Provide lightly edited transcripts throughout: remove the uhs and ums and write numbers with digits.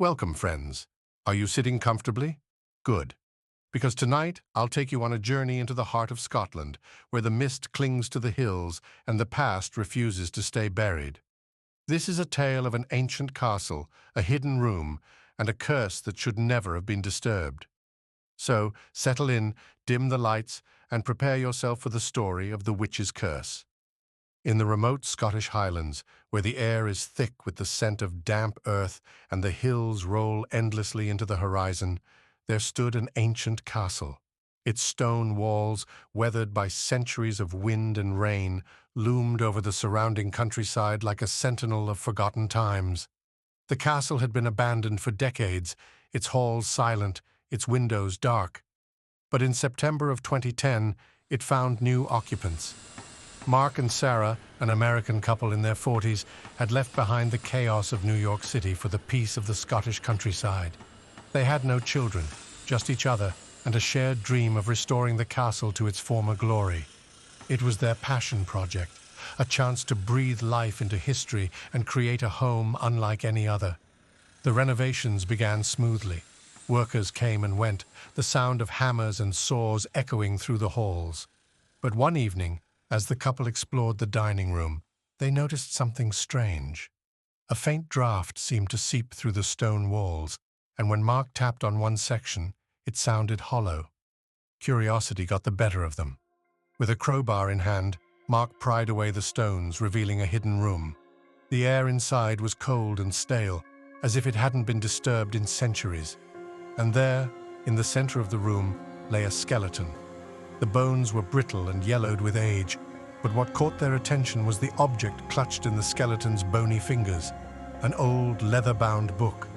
Welcome, friends. Are you sitting comfortably? Good. Because tonight, I'll take you on a journey into the heart of Scotland, where the mist clings to the hills and the past refuses to stay buried. This is a tale of an ancient castle, a hidden room, and a curse that should never have been disturbed. So, settle in, dim the lights, and prepare yourself for the story of the witch's curse. In the remote Scottish Highlands, where the air is thick with the scent of damp earth and the hills roll endlessly into the horizon, there stood an ancient castle. Its stone walls, weathered by centuries of wind and rain, loomed over the surrounding countryside like a sentinel of forgotten times. The castle had been abandoned for decades, its halls silent, its windows dark. But in September of 2010, it found new occupants. Mark and Sarah, an American couple in their 40s, had left behind the chaos of New York City for the peace of the Scottish countryside. They had no children, just each other, and a shared dream of restoring the castle to its former glory. It was their passion project, a chance to breathe life into history and create a home unlike any other. The renovations began smoothly. Workers came and went, the sound of hammers and saws echoing through the halls. But one evening, as the couple explored the dining room, they noticed something strange. A faint draft seemed to seep through the stone walls, and when Mark tapped on one section, it sounded hollow. Curiosity got the better of them. With a crowbar in hand, Mark pried away the stones, revealing a hidden room. The air inside was cold and stale, as if it hadn't been disturbed in centuries. And there, in the center of the room, lay a skeleton. The bones were brittle and yellowed with age, but what caught their attention was the object clutched in the skeleton's bony fingers, an old leather-bound book.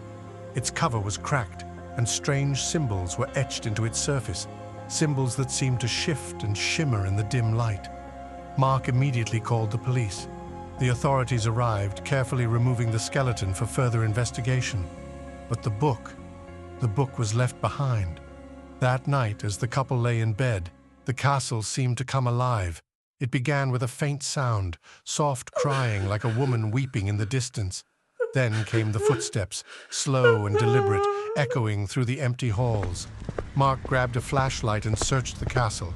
Its cover was cracked, and strange symbols were etched into its surface, symbols that seemed to shift and shimmer in the dim light. Mark immediately called the police. The authorities arrived, carefully removing the skeleton for further investigation. But the book was left behind. That night, as the couple lay in bed, the castle seemed to come alive. It began with a faint sound, soft crying like a woman weeping in the distance. Then came the footsteps, slow and deliberate, echoing through the empty halls. Mark grabbed a flashlight and searched the castle,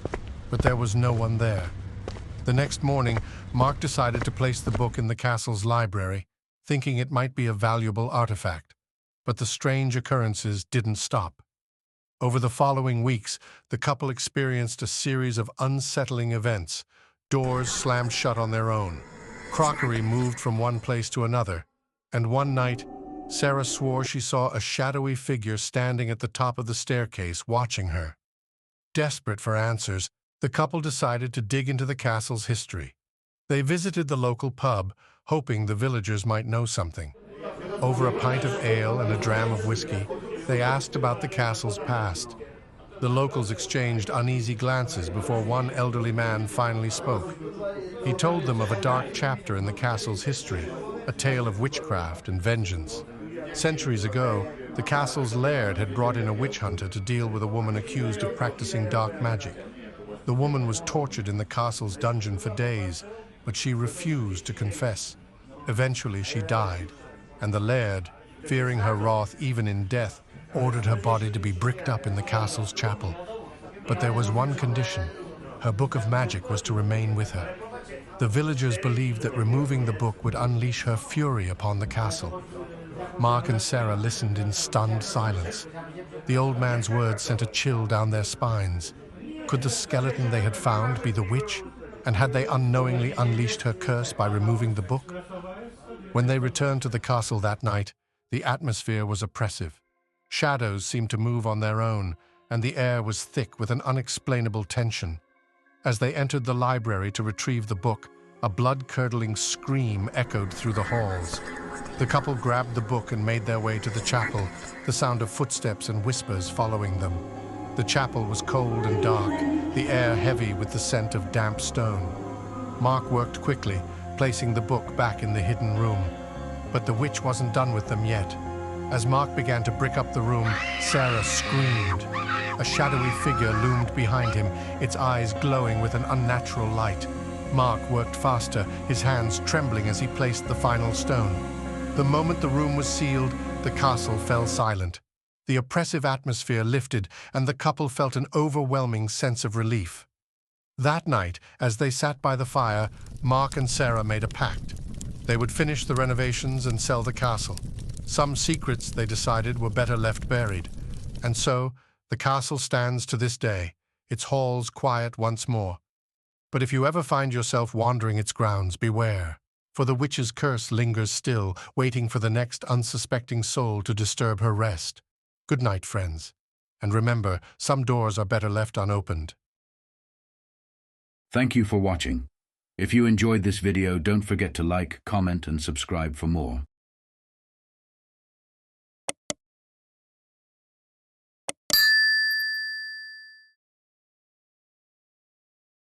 but there was no one there. The next morning, Mark decided to place the book in the castle's library, thinking it might be a valuable artifact. But the strange occurrences didn't stop. Over the following weeks, the couple experienced a series of unsettling events. Doors slammed shut on their own. Crockery moved from one place to another. And one night, Sarah swore she saw a shadowy figure standing at the top of the staircase, watching her. Desperate for answers, the couple decided to dig into the castle's history. They visited the local pub, hoping the villagers might know something. Over a pint of ale and a dram of whiskey, they asked about the castle's past. The locals exchanged uneasy glances before one elderly man finally spoke. He told them of a dark chapter in the castle's history, a tale of witchcraft and vengeance. Centuries ago, the castle's laird had brought in a witch hunter to deal with a woman accused of practicing dark magic. The woman was tortured in the castle's dungeon for days, but she refused to confess. Eventually, she died, and the laird, fearing her wrath even in death, ordered her body to be bricked up in the castle's chapel. But there was one condition. Her book of magic was to remain with her. The villagers believed that removing the book would unleash her fury upon the castle. Mark and Sarah listened in stunned silence. The old man's words sent a chill down their spines. Could the skeleton they had found be the witch? And had they unknowingly unleashed her curse by removing the book? When they returned to the castle that night, the atmosphere was oppressive. Shadows seemed to move on their own, and the air was thick with an unexplainable tension. As they entered the library to retrieve the book, a blood-curdling scream echoed through the halls. The couple grabbed the book and made their way to the chapel, the sound of footsteps and whispers following them. The chapel was cold and dark, the air heavy with the scent of damp stone. Mark worked quickly, placing the book back in the hidden room. But the witch wasn't done with them yet. As Mark began to brick up the room, Sarah screamed. A shadowy figure loomed behind him, its eyes glowing with an unnatural light. Mark worked faster, his hands trembling as he placed the final stone. The moment the room was sealed, the castle fell silent. The oppressive atmosphere lifted, and the couple felt an overwhelming sense of relief. That night, as they sat by the fire, Mark and Sarah made a pact. They would finish the renovations and sell the castle. Some secrets, they decided, were better left buried. And so, the castle stands to this day, its halls quiet once more. But if you ever find yourself wandering its grounds, beware, for the witch's curse lingers still, waiting for the next unsuspecting soul to disturb her rest. Good night, friends. And remember, some doors are better left unopened. Thank you for watching. If you enjoyed this video, don't forget to like, comment, and subscribe for more.